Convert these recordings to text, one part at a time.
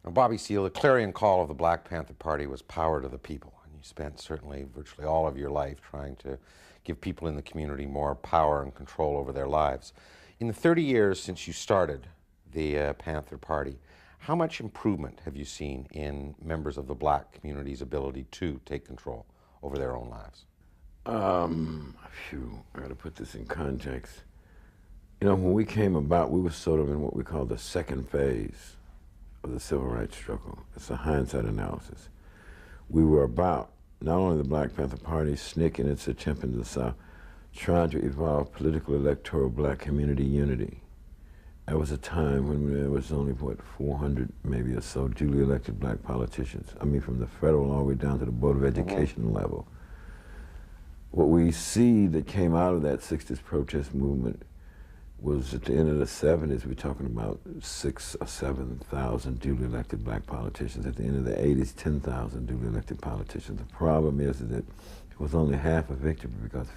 Now, Bobby Seale, the clarion call of the Black Panther Party was power to the people. And you spent certainly virtually all of your life trying to give people in the community more power and control over their lives. In the 30 years since you started the Panther Party, how much improvement have you seen in members of the black community's ability to take control over their own lives? I got to put this in context. You know, when we came about, we were sort of in what we call the second phase of the civil rights struggle. It's a hindsight analysis. We were about, not only the Black Panther Party, SNCC in its attempt in the South, trying to evolve political electoral black community unity. That was a time when there was only, what, 400 maybe or so duly elected black politicians. I mean, from the federal all the way down to the Board of Education level. What we see that came out of that 60s protest movement was at the end of the 70s, we're talking about 6,000 or 7,000 duly elected black politicians. At the end of the 80s, 10,000 duly elected politicians. The problem is that it was only half a victory because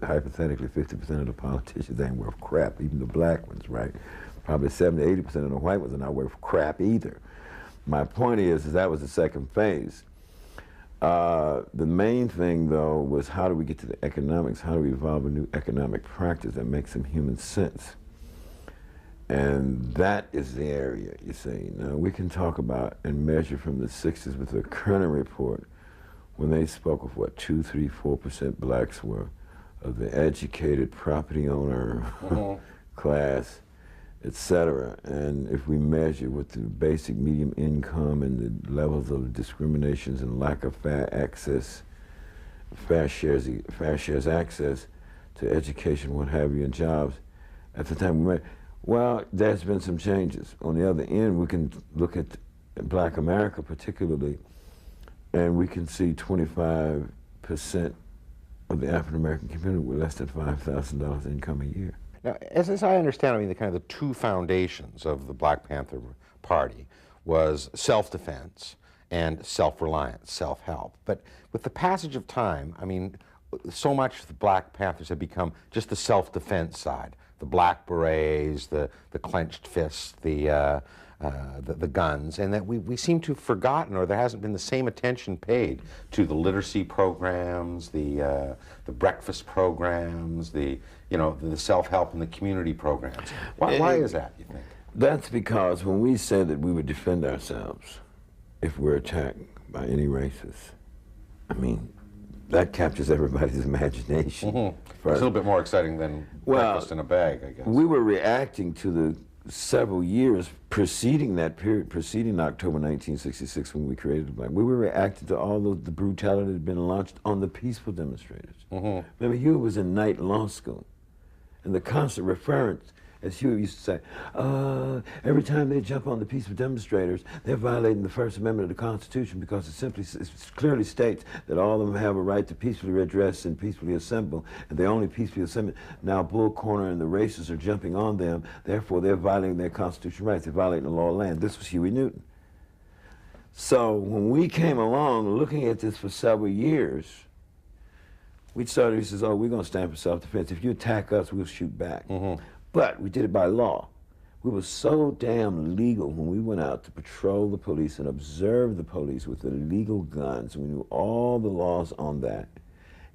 hypothetically 50% of the politicians ain't worth crap, even the black ones, right? Probably 70, 80% of the white ones are not worth crap either. My point is that was the second phase. The main thing, though, was how do we get to the economics? How do we evolve a new economic practice that makes some human sense? And that is the area, you see. Now, we can talk about and measure from the 60s with the Kerner report, when they spoke of what, 2, 3, 4% blacks were of the educated property owner class, etc. And if we measure with the basic medium income and the levels of discriminations and lack of fair access, fair shares access to education, what have you, and jobs, at the time we made, well, there's been some changes. On the other end, we can look at Black America particularly, and we can see 25% of the African American community with less than $5,000 income a year. Now, as I understand, I mean, the kind of the two foundations of the Black Panther Party was self-defense and self-reliance, self-help. But with the passage of time, I mean, so much of the Black Panthers have become just the self-defense side. The black berets, the clenched fists, the guns, and that we seem to have forgotten, or there hasn't been the same attention paid to the literacy programs, the breakfast programs, the self-help and the community programs. Why is that, you think? That's because when we said that we would defend ourselves if we're attacked by any races, I mean, that captures everybody's imagination. It's a little bit more exciting than breakfast in a bag, I guess. We were reacting to the several years preceding that period, preceding October 1966 when we created the Black. We were reacting to all of the brutality that had been launched on the peaceful demonstrators. Remember, Huey was in Knight Law School, and the constant reference, as Huey used to say, every time they jump on the peaceful demonstrators, they're violating the First Amendment of the Constitution because it clearly states that all of them have a right to peacefully redress and peacefully assemble, and they only peacefully assemble. Now Bull Corner and the racists are jumping on them, therefore they're violating their constitutional rights, they're violating the law of the land. This was Huey Newton. So when we came along looking at this for several years, we started, he says, oh, we're going to stand for self-defense. If you attack us, we'll shoot back. But we did it by law. We were so damn legal when we went out to patrol the police and observe the police with the legal guns. We knew all the laws on that.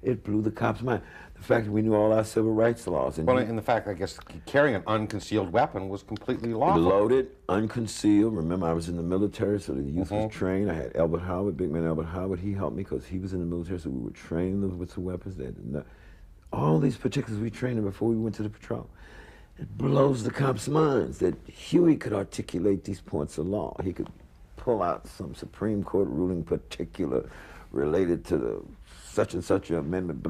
It blew the cops' mind. The fact that we knew all our civil rights laws. And in the fact, I guess, carrying an unconcealed weapon was completely lawful. Loaded, unconcealed. Remember, I was in the military, so the youth was trained. I had Albert Howard, big man Albert Howard. He helped me because he was in the military, so we were trained with the weapons. All these particulars we trained them before we went to the patrol. It blows the cops' minds that Huey could articulate these points of law. He could pull out some Supreme Court ruling particular related to the such and such amendment,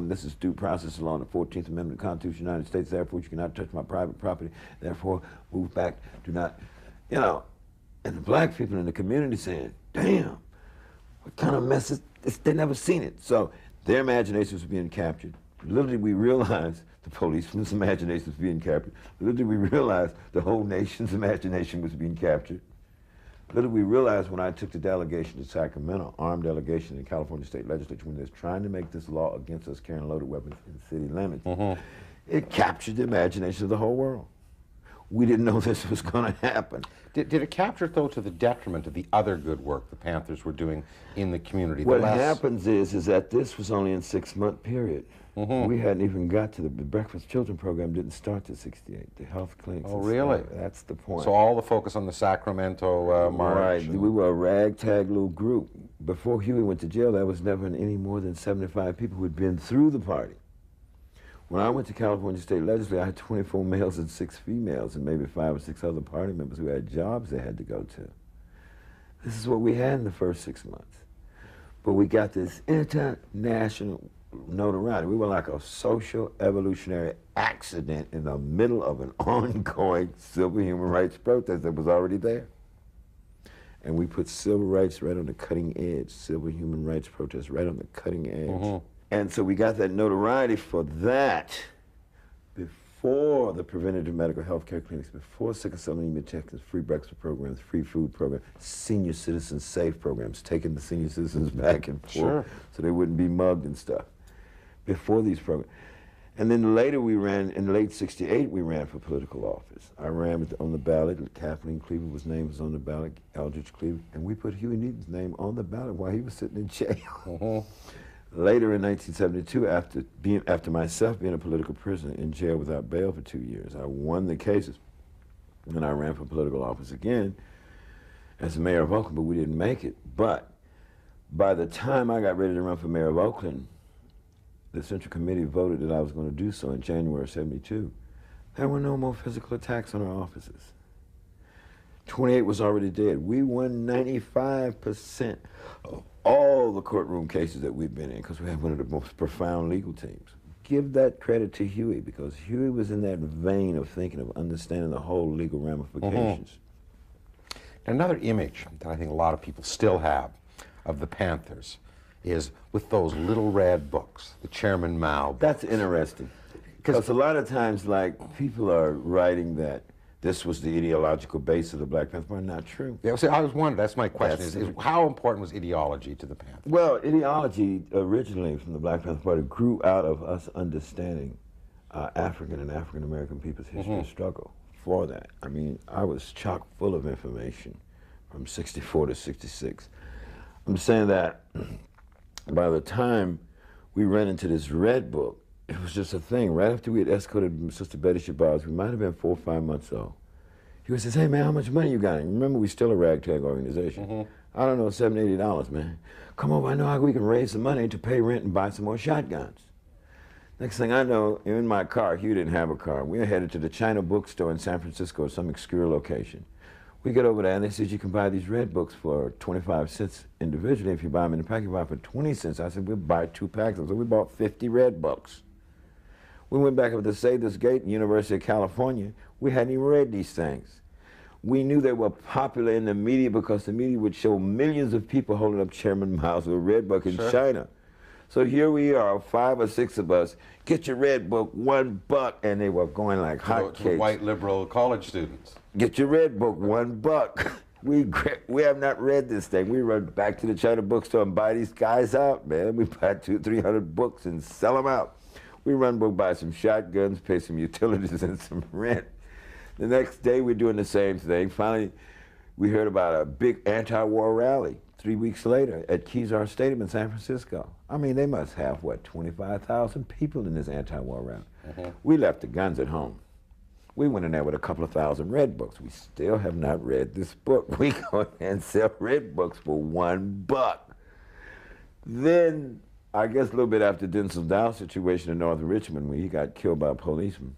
this is due process law in the 14th Amendment of the Constitution of the United States, therefore you cannot touch my private property, therefore move back, do not, and the black people in the community saying, damn, what kind of mess is this? They never seen it. So their imaginations were being captured. Literally we realized the policeman's imagination was being captured. Literally we realized the whole nation's imagination was being captured. Literally we realized when I took the delegation to Sacramento, armed delegation in the California State Legislature, when they're trying to make this law against us carrying loaded weapons in city limits, it captured the imagination of the whole world. We didn't know this was going to happen. Did it capture, though, to the detriment of the other good work the Panthers were doing in the community? What happens is that this was only in a 6-month period. We hadn't even got to the Breakfast Children program didn't start till '68. The health clinics. Oh, really? That's the point. So all the focus on the Sacramento march. Right. We were a ragtag little group. Before Huey went to jail, there was never any more than 75 people who had been through the party. When I went to California State Legislature, I had 24 males and 6 females, and maybe 5 or 6 other party members who had jobs they had to go to. This is what we had in the first 6 months. But we got this international notoriety. We were like a social evolutionary accident in the middle of an ongoing civil human rights protest that was already there. And we put civil rights right on the cutting edge, civil human rights protests right on the cutting edge. And so we got that notoriety for that before the preventative medical health care clinics, before sickle cell anemia checks, free breakfast programs, free food programs, senior citizen safe programs, taking the senior citizens back and forth so they wouldn't be mugged and stuff. Before these programs. And then later we ran, in late '68, we ran for political office. I ran on the ballot. Kathleen Cleaver's name was on the ballot, Eldridge Cleaver, and we put Huey Newton's name on the ballot while he was sitting in jail. Later in 1972, after myself being a political prisoner in jail without bail for 2 years, I won the cases. And I ran for political office again as mayor of Oakland, but we didn't make it. But by the time I got ready to run for mayor of Oakland, the Central Committee voted that I was going to do so in January of '72. There were no more physical attacks on our offices. 28 was already dead. We won 95% of all the courtroom cases that we've been in because we have one of the most profound legal teams. Give that credit to Huey because Huey was in that vein of thinking, of understanding the whole legal ramifications. Another image that I think a lot of people still have of the Panthers is with those little red books, the Chairman Mao books. That's interesting. Because a lot of times, like, people are writing that this was the ideological base of the Black Panther Party. Not true. Yeah, see, I was wondering, that's my question, is how important was ideology to the Panthers? Well, ideology originally from the Black Panther Party grew out of us understanding African and African-American people's history of struggle for that. I mean, I was chock full of information from '64 to '66. I'm saying that by the time we ran into this red book, it was just a thing. Right after we had escorted Sister Betty Shabazz, we might have been 4 or 5 months old. He says, "Hey man, how much money you got?" And remember, we're still a ragtag organization. I don't know, $70, $80, man. Come over, I know how we can raise some money to pay rent and buy some more shotguns. Next thing I know, in my car, Hugh didn't have a car. We were headed to the China bookstore in San Francisco, some obscure location. We get over there and they said, you can buy these red books for 25 cents individually. If you buy them in a pack, you buy them for 20 cents. I said, we'll buy 2 packs. So we bought 50 red books. We went back up to Save This Gate, University of California. We hadn't even read these things. We knew they were popular in the media because the media would show millions of people holding up Chairman Mao's red book in China. So here we are, 5 or 6 of us, get your red book, $1, and they were going like hotcakes. To white liberal college students. Get your red book, $1. We have not read this thing. We run back to the China bookstore and buy these guys out, man. We buy 200, 300 books and sell them out. We run book, buy some shotguns, pay some utilities and some rent. The next day we're doing the same thing. Finally, we heard about a big anti-war rally 3 weeks later at Kezar Stadium in San Francisco. I mean, they must have, what, 25,000 people in this anti-war rally. We left the guns at home. We went in there with a couple of thousand red books. We still have not read this book. We go in there and sell red books for $1. Then, I guess a little bit after Denzel Dow's situation in North Richmond when he got killed by a policeman,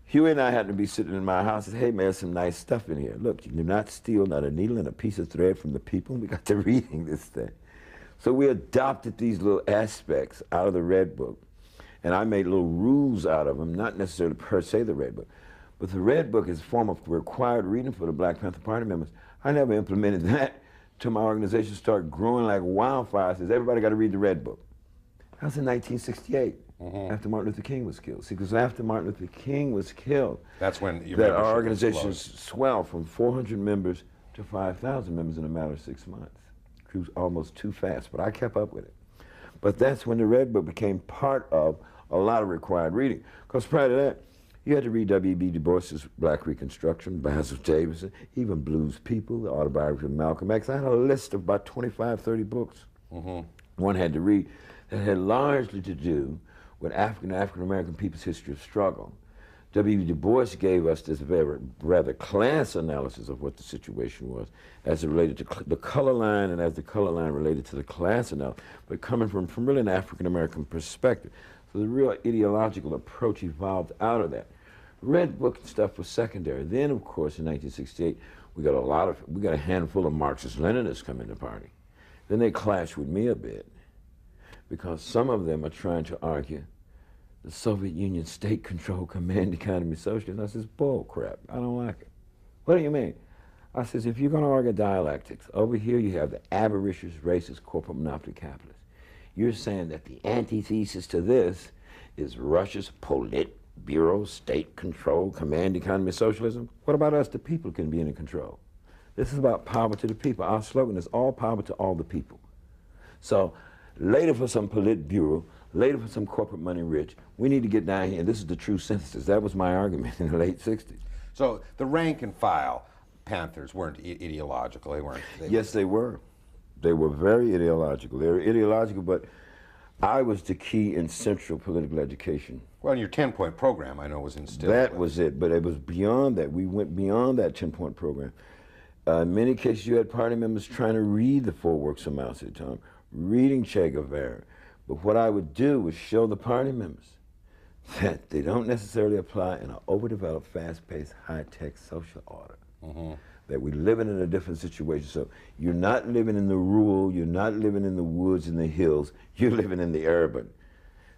Huey and I happened to be sitting in my house and said, hey man, there's some nice stuff in here. Look, you do not steal not a needle and a piece of thread from the people. We got to reading this thing. So we adopted these little aspects out of the Red Book, and I made little rules out of them, not necessarily per se the Red Book, but the Red Book is a form of required reading for the Black Panther Party members. I never implemented that till my organization started growing like wildfire. Says everybody got to read the Red Book. That was in 1968. After Martin Luther King was killed. See, because after Martin Luther King was killed, that's when our organization swelled from 400 members to 5,000 members in a matter of 6 months. It was almost too fast, but I kept up with it. But that's when the Red Book became part of a lot of required reading. Because prior to that, You had to read W.B. Du Bois's Black Reconstruction, Basil Davidson, even Blues People, the autobiography of Malcolm X. I had a list of about 25, 30 books one had to read that had largely to do with African-American people's history of struggle. W.B. Du Bois gave us this very rather class analysis of what the situation was as it related to the color line and as the color line related to the class analysis, but coming from really an African-American perspective. So the real ideological approach evolved out of that. Red book and stuff was secondary. Then, of course, in 1968, we got a handful of Marxist-Leninists come in the party. Then they clashed with me a bit because some of them are trying to argue the Soviet Union state-controlled command economy socialism. I says, bull crap, I don't like it. What do you mean? I says, if you're going to argue dialectics, over here you have the avaricious, racist, corporate monopoly capitalists. You're saying that the antithesis to this is Russia's Politburo, state-controlled command economy socialism? What about us, the people, can be in control? This is about power to the people. Our slogan is all power to all the people. So later for some Politburo, later for some corporate money rich, we need to get down here, and this is the true synthesis. That was my argument in the late 60s. So the rank and file Panthers weren't ideological, they weren't? Yes, they were. They were very ideological. They were ideological, but I was the key in central political education. Well, your 10-point program, I know, was instilled. That was it, but it was beyond that. We went beyond that 10-point program. In many cases, you had party members trying to read the four works of Mao Zedong, reading Che Guevara. But what I would do was show the party members that they don't necessarily apply in an overdeveloped, fast-paced, high-tech social order. That we're living in a different situation. So you're not living in the rural, you're not living in the woods and the hills, you're living in the urban.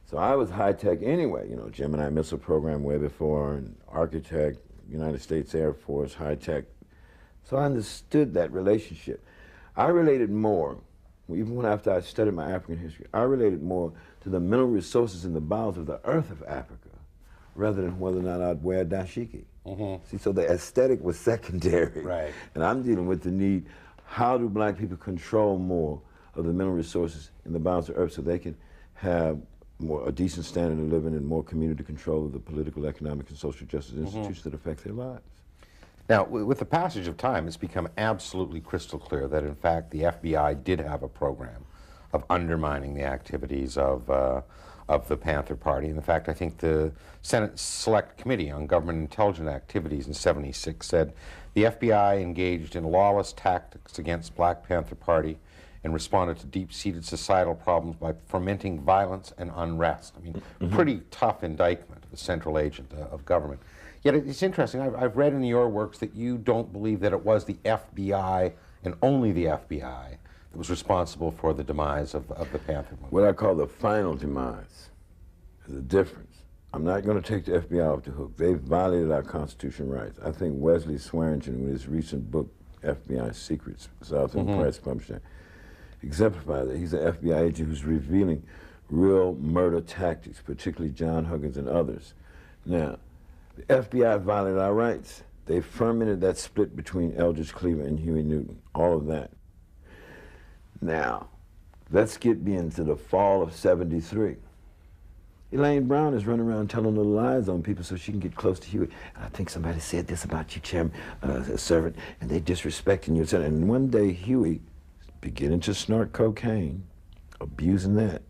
So I was high-tech anyway, you know, Gemini missile program way before, and architect, United States Air Force, high-tech. So I understood that relationship. I related more, even when after I studied my African history, I related more to the mineral resources in the bowels of the earth of Africa rather than whether or not I'd wear a dashiki. See, so the aesthetic was secondary. Right. And I'm dealing with the need, how do black people control more of the mineral resources in the bowels of the earth so they can have a decent standard of living and more community control of the political, economic, and social justice institutions that affect their lives. Now, with the passage of time, it's become absolutely crystal clear that, in fact, the FBI did have a program of undermining the activities of the Panther Party. And in fact, I think the Senate Select Committee on Government Intelligence Activities in '76 said the FBI engaged in lawless tactics against Black Panther Party and responded to deep-seated societal problems by fomenting violence and unrest. I mean, pretty tough indictment of a central agent of government. Yet it's interesting, I've read in your works that you don't believe that it was the FBI and only the FBI that was responsible for the demise of the Panther movement. What I call the final demise is a difference. I'm not going to take the FBI off the hook. They've violated our constitutional rights. I think Wesley Swearingen, with his recent book, FBI Secrets, Southern Press Publishing, exemplifies that. He's an FBI agent who's revealing real murder tactics, particularly John Huggins and others. Now, the FBI violated our rights. They fermented that split between Eldridge Cleaver and Huey Newton, all of that. Now, let's get into the fall of '73. Elaine Brown is running around telling little lies on people so she can get close to Huey. I think somebody said this about you, Chairman, a servant, and they disrespecting you. And one day, Huey, beginning to snort cocaine, abusing that,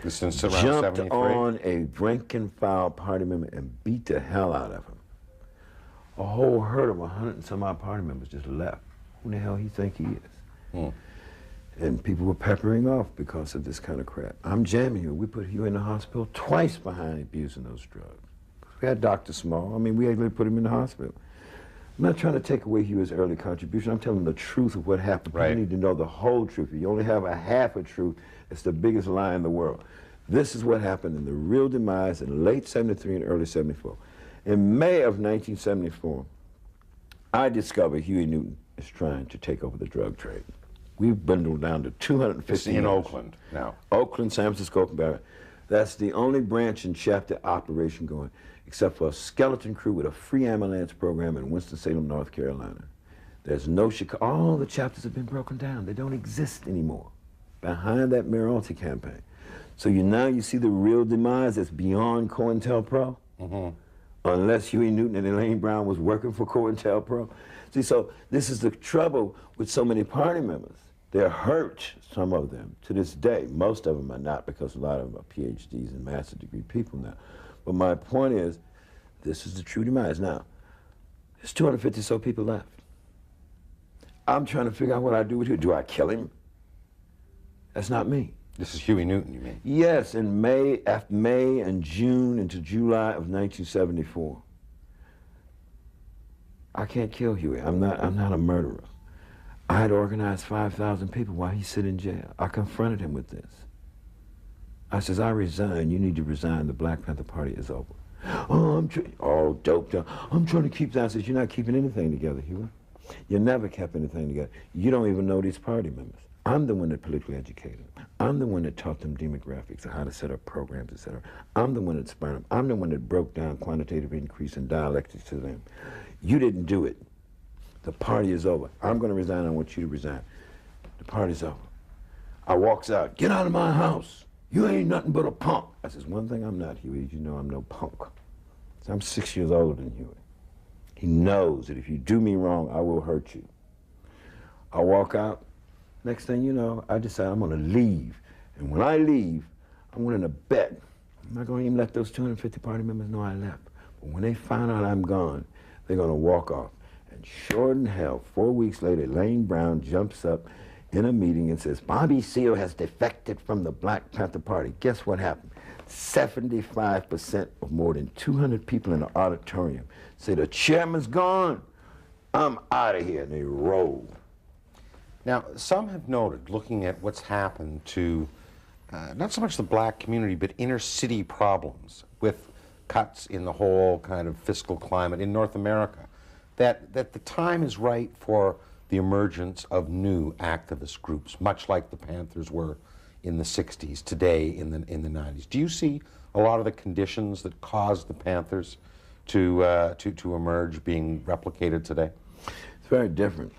Since around jumped 73? on a rank-and-file party member and beat the hell out of him. A whole herd of 100 and some odd party members just left. Who the hell he think he is? And people were peppering off because of this kind of crap. I'm jamming you. We put you in the hospital twice behind abusing those drugs. We had Dr. Small. I mean, we actually put him in the hospital. I'm not trying to take away Huey's early contribution. I'm telling the truth of what happened. Right. You need to know the whole truth. If you only have a half a truth, it's the biggest lie in the world. This is what happened in the real demise in late '73 and early '74. In May of 1974, I discovered Huey Newton is trying to take over the drug trade. We've bundled down to 250. It's in Oakland now. Oakland, San Francisco, Barrett. That's the only branch and chapter operation going, except for a skeleton crew with a free ambulance program in Winston-Salem, North Carolina. There's no Chicago. All the chapters have been broken down. They don't exist anymore behind that Miralty campaign. So now you see the real demise that's beyond COINTELPRO. unless Huey Newton and Elaine Brown was working for COINTELPRO. See, so this is the trouble with so many party members. They're hurt, some of them, to this day. Most of them are not, because a lot of them are PhDs and master's degree people now. But my point is, this is the true demise. Now, there's 250 so people left. I'm trying to figure out what I do with Huey. Do I kill him? That's not me. This is Huey Newton, you mean? Yes, in May and June into July of 1974. I can't kill Huey. I'm not a murderer. I had organized 5,000 people while he's sitting in jail. I confronted him with this. I says, I resign. You need to resign. The Black Panther Party is over. Oh, all doped up. I'm trying to keep that. I says, you're not keeping anything together, Huey. You never kept anything together. You don't even know these party members. I'm the one that politically educated them. I'm the one that taught them demographics and how to set up programs, etc. I'm the one that spurred them. I'm the one that broke down quantitative increase and dialectics to them. You didn't do it. The party is over. I'm going to resign. I want you to resign. The party's over. I walks out. Get out of my house. You ain't nothing but a punk. I says, one thing I'm not, Huey, you know I'm no punk. So I'm 6 years older than Huey. He knows that if you do me wrong, I will hurt you. I walk out. Next thing you know, I decide I'm going to leave. And when I leave, I'm willing to bet. I'm not going to even let those 250 party members know I left. But when they find out I'm gone, they're going to walk off. And sure in hell, 4 weeks later, Elaine Brown jumps up in a meeting and says, Bobby Seale has defected from the Black Panther Party. Guess what happened? 75% of more than 200 people in the auditorium say, the chairman's gone. I'm out of here. And they roll. Now, some have noted, looking at what's happened to not so much the black community, but inner city problems with cuts in the whole kind of fiscal climate in North America, that the time is right for the emergence of new activist groups, much like the Panthers were in the 60s, today in the 90s. Do you see a lot of the conditions that caused the Panthers to emerge being replicated today? It's very different.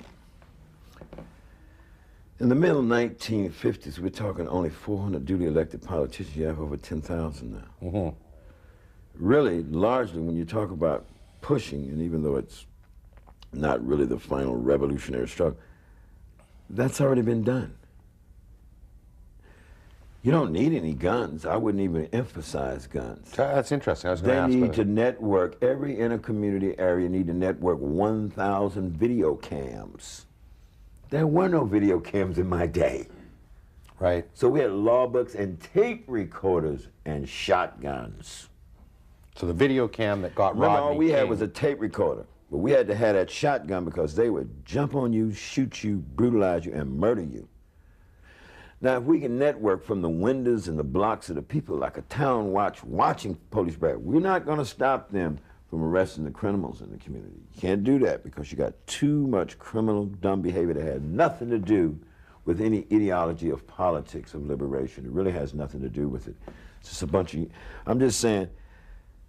In the middle 1950s, we're talking only 400 duly elected politicians. You have over 10,000 now. Mm-hmm. Really, largely, when you talk about pushing, and even though it's not really the final revolutionary struggle, that's already been done. You don't need any guns. I wouldn't even emphasize guns. That's interesting. I was going to ask. They need to network. Every inner-community area need to network 1,000 video cams. There were no video cams in my day. Right. So we had law books and tape recorders and shotguns. So the video cam that got Remember, Rodney all we had King was a tape recorder. But we had to have that shotgun because they would jump on you, shoot you, brutalize you, and murder you. Now, if we can network from the windows and the blocks of the people like a town watch watching police barrack, we're not going to stop them from arresting the criminals in the community. You can't do that because you got too much criminal, dumb behavior that had nothing to do with any ideology of politics, of liberation. It really has nothing to do with it. It's just a bunch of, I'm just saying,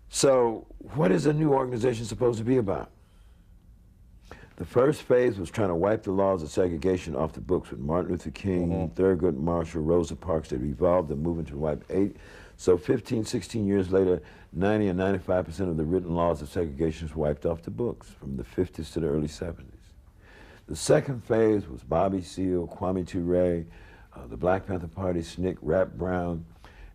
so what is a new organization supposed to be about? The first phase was trying to wipe the laws of segregation off the books with Martin Luther King, Thurgood Marshall, Rosa Parks. They evolved the movement to wipe 8. So 15, 16 years later, 90 and 95% of the written laws of segregation was wiped off the books from the 50s to the early 70s. The second phase was Bobby Seale, Kwame Ture, the Black Panther Party, SNCC, Rap Brown,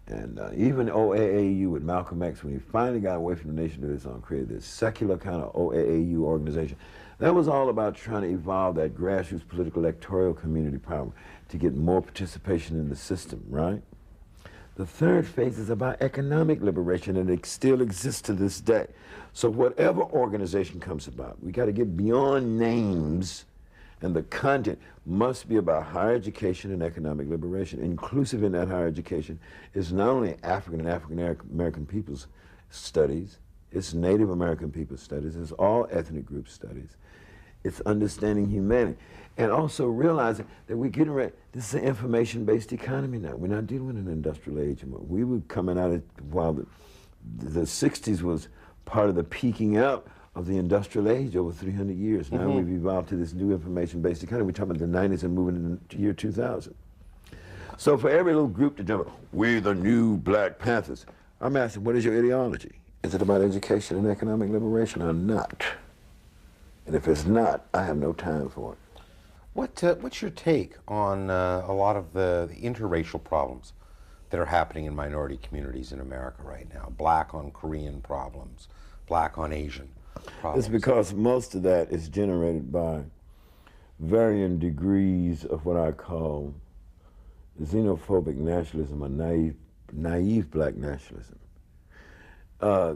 and even OAAU with Malcolm X, when he finally got away from the Nation of Islam, created this secular kind of OAAU organization. That was all about trying to evolve that grassroots political electoral community power to get more participation in the system, right? The third phase is about economic liberation, and it still exists to this day. So whatever organization comes about, we got to get beyond names, and the content must be about higher education and economic liberation. Inclusive in that higher education is not only African and African American people's studies, it's Native American people's studies, it's all ethnic group studies. It's understanding humanity. And also realizing that we're getting ready, this is an information-based economy now. We're not dealing with an industrial age anymore. We were coming out of, while the 60s was part of the peaking out of the industrial age over 300 years. Now we've evolved to this new information-based economy. We're talking about the 90s and moving into the year 2000. So for every little group to jump, we're the new Black Panthers, I'm asking, what is your ideology? Is it about education and economic liberation or not? And if it's not, I have no time for it. What's your take on a lot of the interracial problems that are happening in minority communities in America right now? Black on Korean problems, black on Asian problems. It's because most of that is generated by varying degrees of what I call xenophobic nationalism or naive black nationalism.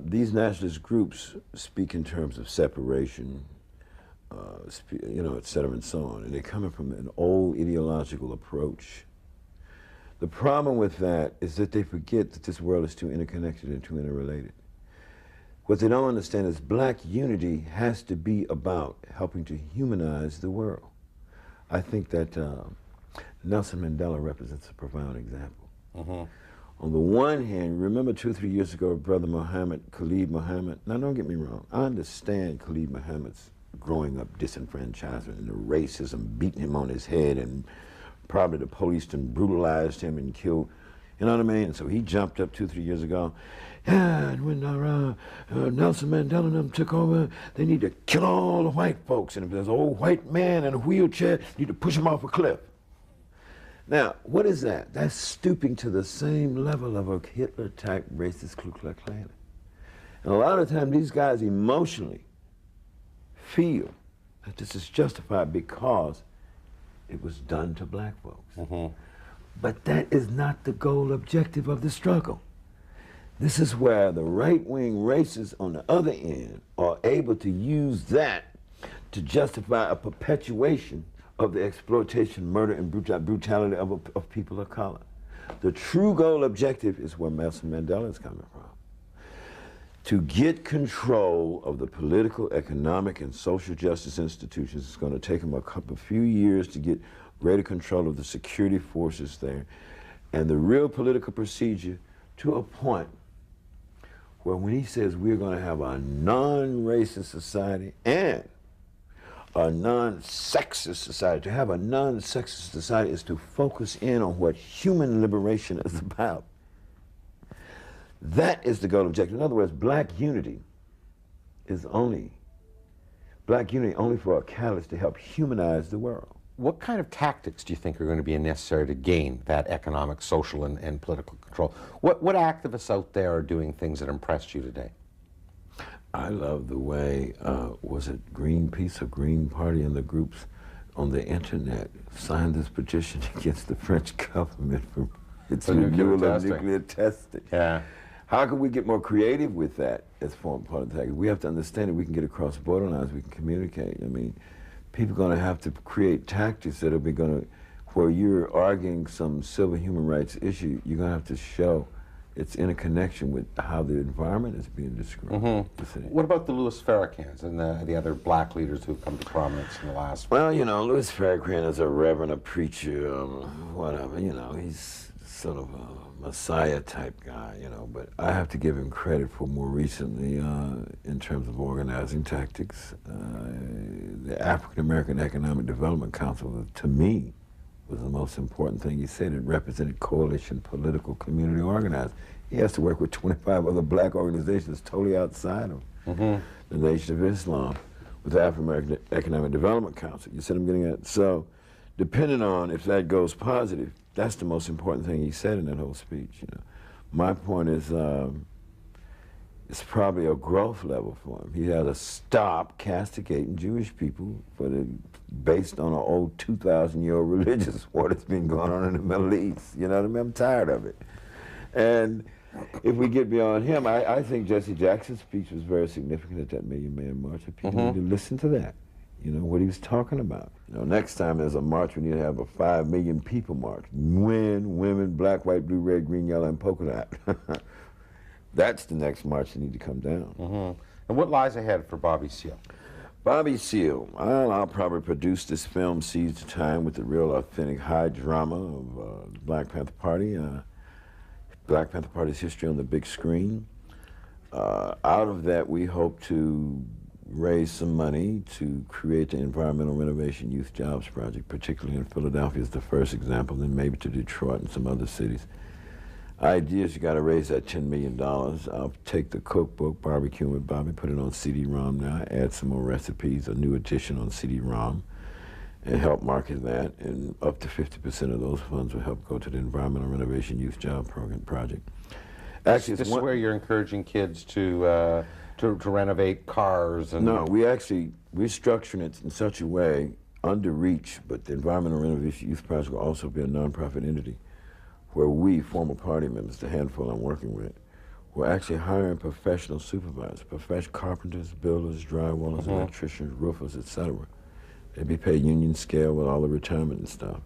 These nationalist groups speak in terms of separation, et cetera, and so on. And they're coming from an old ideological approach. The problem with that is that they forget that this world is too interconnected and too interrelated. What they don't understand is black unity has to be about helping to humanize the world. I think that Nelson Mandela represents a profound example. Mm-hmm. On the one hand, remember 2 or 3 years ago, Brother Khalid Muhammad. Now, don't get me wrong. I understand Khalid Muhammad's growing up disenfranchisement and the racism, beating him on his head, and probably the police done brutalized him and killed, you know what I mean? And so he jumped up 2 or 3 years ago. Yeah, and when Nelson Mandela and them took over, they need to kill all the white folks. And if there's an old white man in a wheelchair, you need to push him off a cliff. Now, what is that? That's stooping to the same level of a Hitler-type racist Ku Klux Klan. And a lot of times these guys emotionally feel that this is justified because it was done to black folks. Mm-hmm. But that is not the goal objective of the struggle. This is where the right-wing racists on the other end are able to use that to justify a perpetuation of the exploitation, murder, and brutality of people of color. The true goal objective is where Nelson Mandela is coming from. To get control of the political, economic, and social justice institutions, it's going to take him a few years to get greater control of the security forces there and the real political procedure to a point where when he says we're going to have a non-racist society and a non-sexist society, to have a non-sexist society is to focus in on what human liberation is about. That is the goal objective. In other words, black unity only for a catalyst to help humanize the world. What kind of tactics do you think are going to be necessary to gain that economic, social, and political control? What activists out there are doing things that impressed you today? I love the way, was it Greenpeace or Green Party and the groups on the internet signed this petition against the French government for its renewal of nuclear testing. Yeah. How can we get more creative with that as part of the tactic? We have to understand that we can get across border lines, we can communicate. I mean, people are going to have to create tactics that are going to, where you're arguing some civil human rights issue, you're going to have to show its interconnection with how the environment is being described. Mm-hmm. What about the Louis Farrakhan's and the other black leaders who've come to prominence in the last? Well, you know, Louis Farrakhan is a reverend, a preacher, whatever, you know, he's sort of a messiah type guy, you know, but I have to give him credit for more recently in terms of organizing tactics. The African American Economic Development Council, to me, was the most important thing he said. It represented coalition, political, community organized. He has to work with 25 other black organizations totally outside of the Nation of Islam with the African American Economic Development Council. You see what I'm getting at? So, depending on if that goes positive, that's the most important thing he said in that whole speech. You know, my point is, it's probably a growth level for him. He had to stop castigating Jewish people based on an old 2,000-year-old religious war that's been going on in the Middle East. You know what I mean? I'm tired of it. And if we get beyond him, I think Jesse Jackson's speech was very significant at that Million Man March. People need to listen to that. You know, what he was talking about. You know, next time there's a march, we need to have a 5 million people march. Men, women, black, white, blue, red, green, yellow, and polka dot. That's the next march that need to come down. And what lies ahead for Bobby Seale? Bobby Seale, well, I'll probably produce this film, Seize the Time, with the real authentic high drama of the Black Panther Party. Black Panther Party's history on the big screen. Out of that, we hope to raise some money to create the Environmental Renovation Youth Jobs Project, particularly in Philadelphia is the first example, then maybe to Detroit and some other cities. idea is you got to raise that $10 million. I'll take the cookbook, Barbecuing with Bobby, put it on CD-ROM now, add some more recipes, a new edition on CD-ROM, and help market that. And up to 50% of those funds will help go to the Environmental Renovation Youth Job Program project. Actually, this is where you're encouraging kids to renovate cars and... No, we're structuring it in such a way, under reach, but the Environmental Renovation Youth Project will also be a nonprofit entity where we, former party members, the handful I'm working with, we're actually hiring professional supervisors, professional carpenters, builders, drywallers, electricians, roofers, etc. They'd be paid union scale with all the retirement and stuff.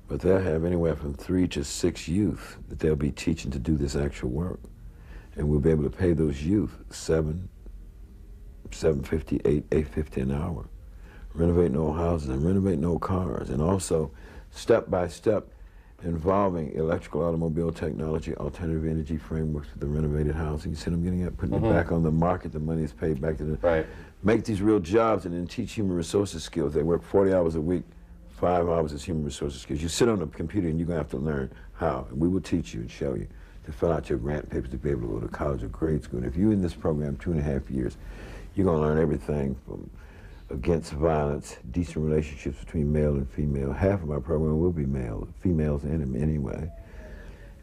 But they'll have anywhere from 3 to 6 youth that they'll be teaching to do this actual work. And we'll be able to pay those youth $7.50, $8.50 an hour. Renovating old houses and renovating old cars, and also step by step involving electrical automobile technology, alternative energy frameworks for the renovated housing. You see them getting it, putting it back on the market, the money is paid back to the... Right. Make these real jobs and then teach human resources skills. They work 40 hours a week, 5 hours is human resources skills. You sit on a computer and you're going to have to learn how. And we will teach you and show you to fill out your grant papers to be able to go to college or grade school. And if you're in this program 2.5 years, you're going to learn everything from against violence, decent relationships between male and female. Half of my program will be male, females in them anyway.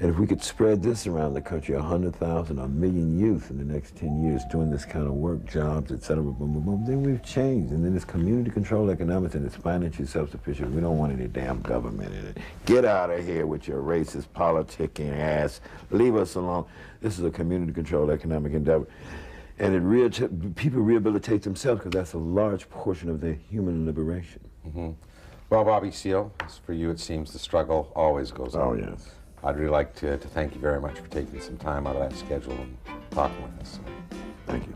And if we could spread this around the country, 100,000, 1 million youth in the next 10 years doing this kind of work, jobs, et cetera, boom, boom, boom, then we've changed. And then it's community-controlled economics and it's financially self-sufficient. We don't want any damn government in it. Get out of here with your racist, politicking ass. Leave us alone. This is a community-controlled economic endeavor. And people rehabilitate themselves because that's a large portion of their human liberation. Well, Bobby Seale, for you it seems the struggle always goes on. Oh, yes. I'd really like to thank you very much for taking some time out of that schedule and talking with us. Thank you.